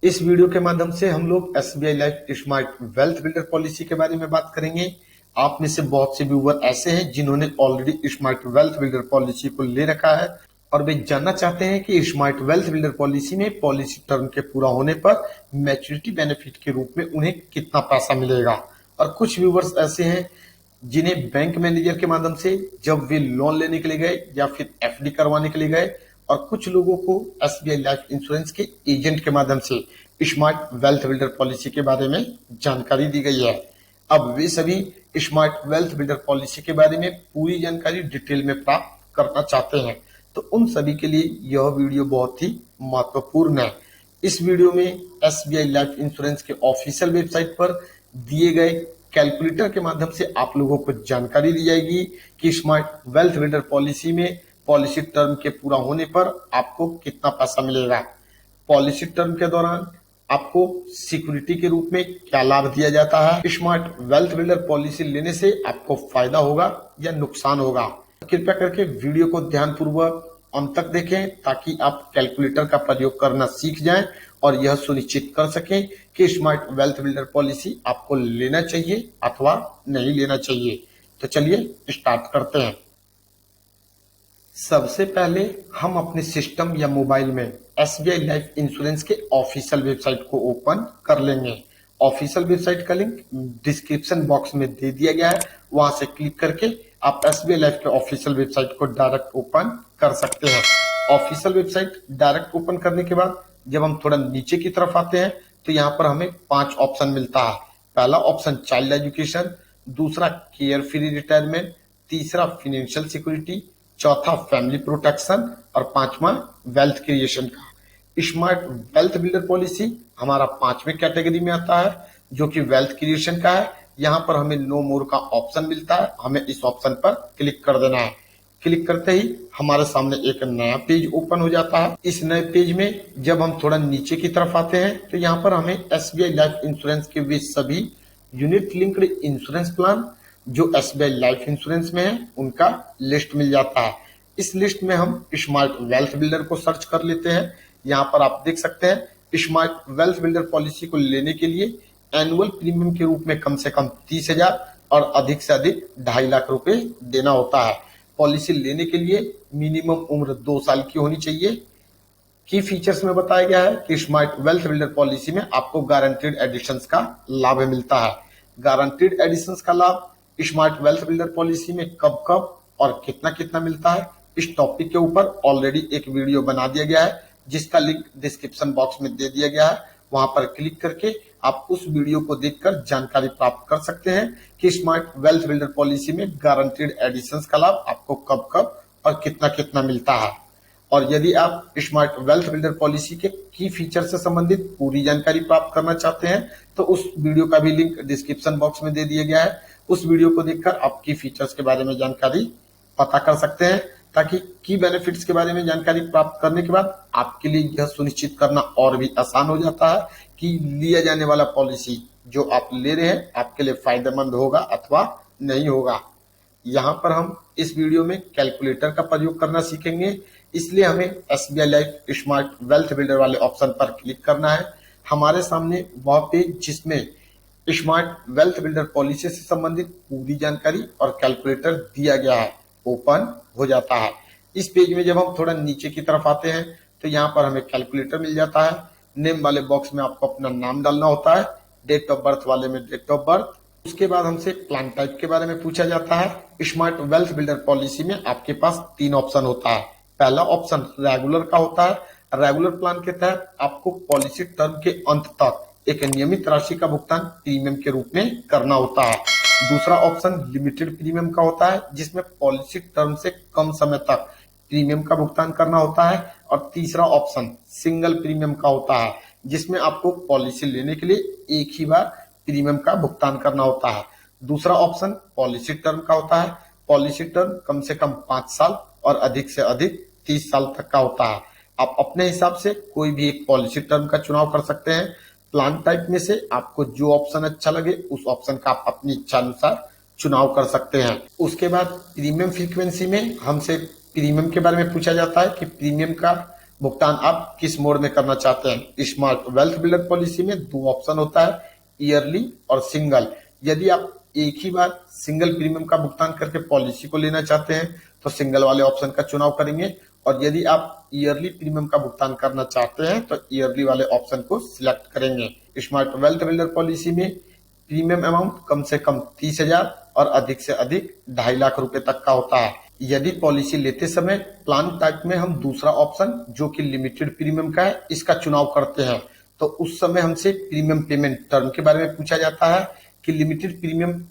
इस वीडियो के माध्यम से हम लोग SBI life smart wealth builder policy के बारे में बात करेंगे। आप में से बहुत से व्यूवर ऐसे हैं जिन्होंने already smart wealth builder policy को ले रखा है और वे जानना चाहते हैं कि स्मार्ट वेल्थ बिल्डर पॉलिसी में पॉलिसी टर्म के पूरा होने पर मैच्योरिटी बेनिफिट के रूप में उन्हें कितना पैसा मिलेगा। और कुछ व्यूवर्स ऐसे हैं जिन्हें बैंक मैनेजर के माध्यम से जब वे लोन लेने के लिए गए या फिर एफडी करवाने के लिए गए, और कुछ लोगों को एसबीआई लाइफ इंश्योरेंस के एजेंट के माध्यम से स्मार्ट वेल्थ बिल्डर पॉलिसी के बारे में जानकारी दी गई है। अब वे सभी स्मार्ट वेल्थ बिल्डर पॉलिसी के बारे में पूरी जानकारी डिटेल में प्राप्त करना चाहते हैं, तो उन सभी के लिए यह वीडियो बहुत ही महत्वपूर्ण है। इस वीडियो में एसबीआई लाइफ इंश्योरेंस के ऑफिशियल वेबसाइट पर दिए गए कैलकुलेटर के माध्यम से आप लोगों को जानकारी दी जाएगी कि स्मार्ट वेल्थ बिल्डर पॉलिसी में पॉलिसी टर्म के पूरा होने पर आपको कितना पैसा मिलेगा। पॉलिसी टर्म के दौरान आपको सिक्योरिटी के रूप में क्या लाभ दिया जाता है। स्मार्ट वेल्थ बिल्डर पॉलिसी लेने से आपको फायदा होगा या नुकसान होगा। कृपया करके वीडियो को ध्यानपूर्वक अंत तक देखें ताकि आप कैलकुलेटर का प्रयोग करना सीख जाएं और यह सुनिश्चित कर सकें कि स्मार्ट वेल्थ बिल्डर पॉलिसी आपको लेना चाहिए अथवा नहीं लेना चाहिए। तो चलिए स्टार्ट करते हैं। सबसे पहले हम अपने सिस्टम या मोबाइल में एसबीआई लाइफ इंश्योरेंस के ऑफिशियल वेबसाइट को ओपन कर लेंगे। ऑफिशियल वेबसाइट का लिंक डिस्क्रिप्शन बॉक्स में दे दिया गया है, वहां से क्लिक करके आप एसबीआई लाइफ के ऑफिशियल वेबसाइट को डायरेक्ट ओपन कर सकते हैं। ऑफिशियल वेबसाइट डायरेक्ट ओपन करने के बाद जब हम थोड़ा नीचे की तरफ आते हैं तो यहाँ पर हमें 5 ऑप्शन मिलता है। पहला ऑप्शन चाइल्ड एजुकेशन, दूसरा केयर फ्री रिटायरमेंट, तीसरा फाइनेंशियल सिक्योरिटी, चौथा फैमिली प्रोटेक्शन और पांचवा वेल्थ क्रिएशन का। स्मार्ट वेल्थ बिल्डर पॉलिसी हमारा 5वें कैटेगरी में आता है जो कि वेल्थ क्रिएशन का है। यहाँ पर हमें नो मोर का ऑप्शन मिलता है, हमें इस ऑप्शन पर क्लिक कर देना है। क्लिक करते ही हमारे सामने एक नया पेज ओपन हो जाता है। इस नए पेज में जब हम थोड़ा नीचे की तरफ आते हैं तो यहाँ पर हमें एसबीआई लाइफ इंश्योरेंस के वे सभी यूनिट लिंक्ड इंश्योरेंस प्लान जो एसबीआई लाइफ इंश्योरेंस में है उनका लिस्ट मिल जाता है। इस लिस्ट में हम स्मार्ट वेल्थ बिल्डर को सर्च कर लेते हैं। यहाँ पर आप देख सकते हैं स्मार्ट वेल्थ बिल्डर पॉलिसी को लेने के लिए एनुअल प्रीमियम के रूप में कम से कम 30,000 और अधिक से अधिक 2.5 लाख रुपए देना होता है। पॉलिसी लेने के लिए मिनिमम उम्र 2 साल की होनी चाहिए। की फीचर्स में बताया गया है कि स्मार्ट वेल्थ बिल्डर पॉलिसी में आपको गारंटीड एडिशंस का लाभ मिलता है। गारंटीड एडिशंस का लाभ स्मार्ट वेल्थ बिल्डर पॉलिसी में कब कब और कितना कितना मिलता है, इस टॉपिक के ऊपर ऑलरेडी एक वीडियो बना दिया गया है जिसका लिंक डिस्क्रिप्शन बॉक्स में दे दिया गया है। वहां पर क्लिक करके आप उस वीडियो को देखकर जानकारी प्राप्त कर सकते हैं कि स्मार्ट वेल्थ बिल्डर पॉलिसी में गारंटीड एडिशंस का लाभ आपको कब कब और कितना कितना मिलता है। और यदि आप स्मार्ट वेल्थ बिल्डर पॉलिसी के की फीचर से संबंधित पूरी जानकारी प्राप्त करना चाहते हैं तो उस वीडियो का भी लिंक डिस्क्रिप्शन बॉक्स में दे दिया गया है। उस वीडियो को देखकर आप की फीचर्स के बारे में जानकारी पता कर सकते हैं ताकि की बेनिफिट्स के बारे में जानकारी प्राप्त करने के बाद आपके लिए यह सुनिश्चित करना और भी आसान हो जाता है कि लिया जाने वाला पॉलिसी जो आप ले रहे हैं आपके लिए फायदेमंद होगा अथवा नहीं होगा। यहाँ पर हम इस वीडियो में कैलकुलेटर का प्रयोग करना सीखेंगे, इसलिए हमें SBI life smart wealth builder वाले ऑप्शन पर क्लिक करना है। हमारे सामने वह पेज जिसमें स्मार्ट वेल्थ बिल्डर पॉलिसी से संबंधित पूरी जानकारी और कैलकुलेटर दिया गया है ओपन हो जाता है। इस पेज में जब हम थोड़ा नीचे की तरफ आते हैं तो यहाँ पर हमें कैलकुलेटर मिल जाता है। नेम वाले बॉक्स में आपको अपना नाम डालना होता है, डेट ऑफ बर्थ वाले में डेट ऑफ बर्थ। उसके बाद हमसे प्लान टाइप के बारे में पूछा जाता है। स्मार्ट वेल्थ बिल्डर पॉलिसी में आपके पास 3 ऑप्शन होता है। पहला ऑप्शन रेगुलर का होता है। रेगुलर प्लान के तहत आपको पॉलिसी टर्म के अंत तक एक नियमित राशि का भुगतान प्रीमियम के रूप में करना होता है। दूसरा ऑप्शन लिमिटेड प्रीमियम का होता है जिसमें पॉलिसी टर्म से कम समय तक प्रीमियम का भुगतान करना होता है। और तीसरा ऑप्शन सिंगल प्रीमियम का होता है जिसमें आपको पॉलिसी लेने के लिए एक ही बार प्रीमियम का भुगतान करना होता है। दूसरा ऑप्शन पॉलिसी टर्म का होता है। पॉलिसी टर्म कम से कम 5 साल और अधिक से अधिक 30 साल तक का होता है। आप अपने हिसाब से कोई भी एक पॉलिसी टर्म का चुनाव कर सकते हैं। प्लान टाइप में से आपको जो ऑप्शन अच्छा लगे उस ऑप्शन का आप अपनी इच्छा अनुसार चुनाव कर सकते हैं। उसके बाद प्रीमियम फ्रीक्वेंसी में हमसे प्रीमियम के बारे में पूछा जाता है कि प्रीमियम का भुगतान आप किस मोड में करना चाहते हैं। स्मार्ट वेल्थ बिल्डर पॉलिसी में दो ऑप्शन होता है, ईयरली और सिंगल। यदि आप एक ही बार सिंगल प्रीमियम का भुगतान करके पॉलिसी को लेना चाहते हैं तो सिंगल वाले ऑप्शन का चुनाव करेंगे, और यदि आप ईयरली प्रीमियम का भुगतान करना चाहते हैं तो ईयरली वाले ऑप्शन को सिलेक्ट करेंगे। स्मार्ट वेल्थ बिल्डर पॉलिसी में प्रीमियम अमाउंट कम से कम 30,000 और अधिक से अधिक 2.5 लाख रुपए तक का होता है। यदि पॉलिसी लेते समय प्लान टाइप में हम दूसरा ऑप्शन जो कि लिमिटेड प्रीमियम का है इसका चुनाव करते हैं तो उस समय हमसे प्रीमियम पेमेंट टर्म के बारे में पूछा जाता है कि लिमिटेड प्रीमियम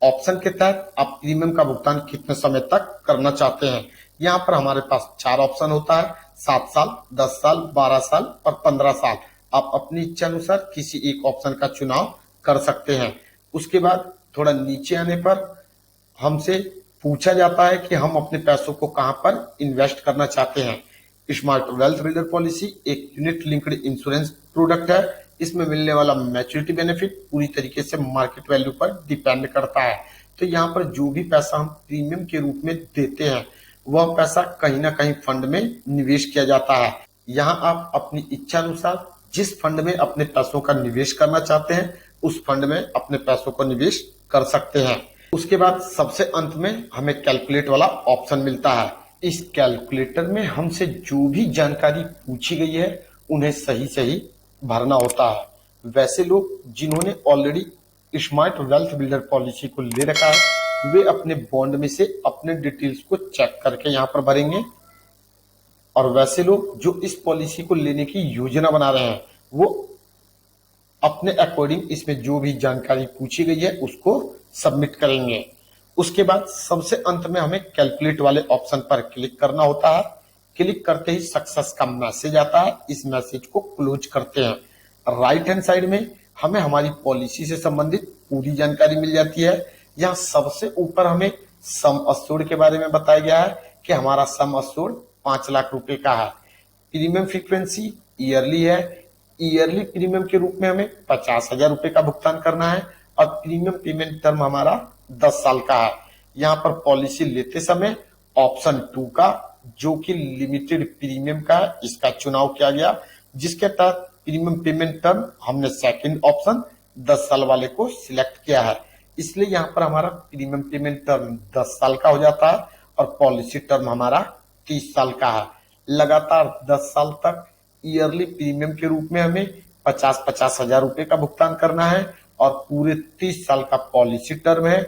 ऑप्शन के तहत आप प्रीमियम का भुगतान कितने समय तक करना चाहते हैं। यहाँ पर हमारे पास 4 ऑप्शन होता है, 7 साल, 10 साल, 12 साल और 15 साल। आप अपनी इच्छा अनुसार किसी एक ऑप्शन का चुनाव कर सकते हैं। उसके बाद थोड़ा नीचे आने पर हमसे पूछा जाता है कि हम अपने पैसों को कहां पर इन्वेस्ट करना चाहते हैं। स्मार्ट वेल्थ बिल्डर पॉलिसी एक यूनिट लिंक्ड इंश्योरेंस प्रोडक्ट है। इसमें मिलने वाला मैच्योरिटी बेनिफिट पूरी तरीके से मार्केट वैल्यू पर डिपेंड करता है। तो यहाँ पर जो भी पैसा हम प्रीमियम के रूप में देते हैं वह पैसा कहीं ना कहीं फंड में निवेश किया जाता है। यहाँ आप अपनी इच्छा अनुसार जिस फंड में अपने पैसों का निवेश करना चाहते हैं उस फंड में अपने पैसों को निवेश कर सकते हैं। उसके बाद सबसे अंत में हमें कैलकुलेट वाला ऑप्शन मिलता है। इस कैलकुलेटर में हमसे जो भी जानकारी पूछी गई है उन्हें सही सही भरना होता है। वैसे लोग जिन्होंने already smart wealth builder policy को ले रखा है वे अपने बॉन्ड में से अपने डिटेल्स को चेक करके यहाँ पर भरेंगे, और वैसे लोग जो इस पॉलिसी को लेने की योजना बना रहे हैं वो अपने अकॉर्डिंग इसमें जो भी जानकारी पूछी गई है उसको सबमिट करेंगे। उसके बाद सबसे अंत में हमें कैलकुलेट वाले ऑप्शन पर क्लिक करना होता है। क्लिक करते ही सक्सेस का मैसेज आता है। इस मैसेज को क्लोज करते हैं। राइट हैंड साइड में हमें हमारी पॉलिसी से संबंधित पूरी जानकारी मिल जाती है। यहाँ सबसे ऊपर हमें सम अस्योर्ड के बारे में बताया गया है कि हमारा सम अस्योर्ड 5 लाख रुपए का है। प्रीमियम फ्रीक्वेंसी ईयरली है। ईयरली प्रीमियम के रूप में हमें 50,000 रुपए का भुगतान करना है और प्रीमियम पेमेंट टर्म हमारा 10 साल का है। यहाँ पर पॉलिसी लेते समय ऑप्शन 2 का जो कि लिमिटेड प्रीमियम का है इसका चुनाव किया गया, जिसके तहत प्रीमियम पेमेंट टर्म हमने सेकंड ऑप्शन 10 साल वाले को सिलेक्ट किया है। इसलिए यहाँ पर हमारा प्रीमियम पेमेंट टर्म 10 साल का हो जाता है और पॉलिसी टर्म हमारा 30 साल का है। लगातार 10 साल तक ईयरली प्रीमियम के रूप में हमें 50-50 हजार रुपए का भुगतान करना है और पूरे 30 साल का पॉलिसी टर्म है।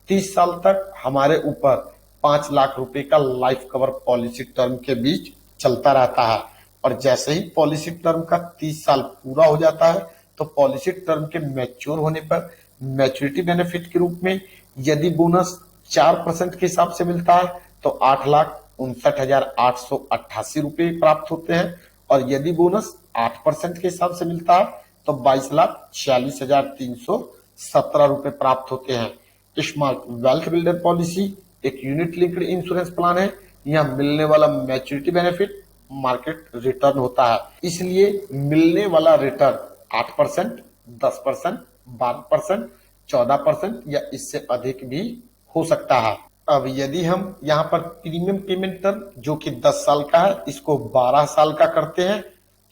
30 साल तक हमारे ऊपर 5 लाख रुपए का लाइफ कवर पॉलिसी टर्म के बीच चलता रहता है, और जैसे ही पॉलिसी टर्म का 30 साल पूरा हो जाता है तो पॉलिसी टर्म के मैच्योर होने पर मैच्योरिटी बेनिफिट के रूप में यदि बोनस 4% के हिसाब से मिलता है तो 8,59,888 रुपए प्राप्त होते हैं, और यदि बोनस 8% के हिसाब से मिलता है तो 22,46,317 रुपए प्राप्त होते हैं। स्मार्ट वेल्थ बिल्डर पॉलिसी एक यूनिट लिंक्ड इंश्योरेंस प्लान है। यहाँ मिलने वाला मैच्योरिटी बेनिफिट मार्केट रिटर्न होता है, इसलिए मिलने वाला रिटर्न 8%, 10%, 12%, 14% या इससे अधिक भी हो सकता है। अब यदि हम यहाँ पर प्रीमियम पेमेंट टर्म जो कि 10 साल का है इसको 12 साल का करते हैं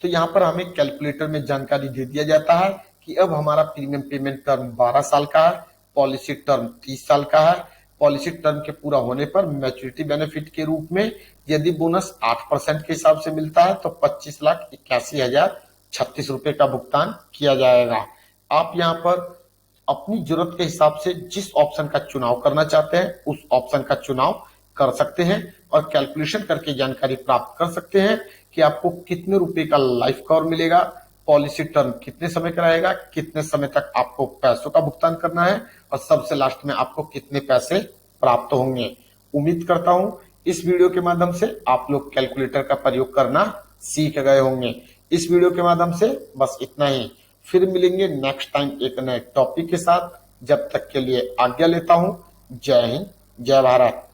तो यहाँ पर हमें कैलकुलेटर में जानकारी दे दिया जाता है कि अब हमारा प्रीमियम पेमेंट टर्म 12 साल का है, पॉलिसी टर्म 30 साल का है। पॉलिसी टर्म के पूरा होने पर मैच्योरिटी बेनिफिट के रूप में यदि बोनस 8% के हिसाब से मिलता है तो 25,81,036 रुपए का भुगतान किया जाएगा। आप यहाँ पर अपनी जरूरत के हिसाब से जिस ऑप्शन का चुनाव करना चाहते हैं उस ऑप्शन का चुनाव कर सकते हैं और कैलकुलेशन करके जानकारी प्राप्त कर सकते हैं कि आपको कितने रुपए का लाइफ कवर मिलेगा, पॉलिसी टर्म कितने समय का रहेगा, कितने समय तक आपको पैसों का भुगतान करना है और सबसे लास्ट में आपको कितने पैसे प्राप्त होंगे। उम्मीद करता हूं इस वीडियो के माध्यम से आप लोग कैलकुलेटर का प्रयोग करना सीख गए होंगे। इस वीडियो के माध्यम से बस इतना ही। फिर मिलेंगे नेक्स्ट टाइम एक नए टॉपिक के साथ। जब तक के लिए आज्ञा लेता हूं। जय हिंद, जय भारत।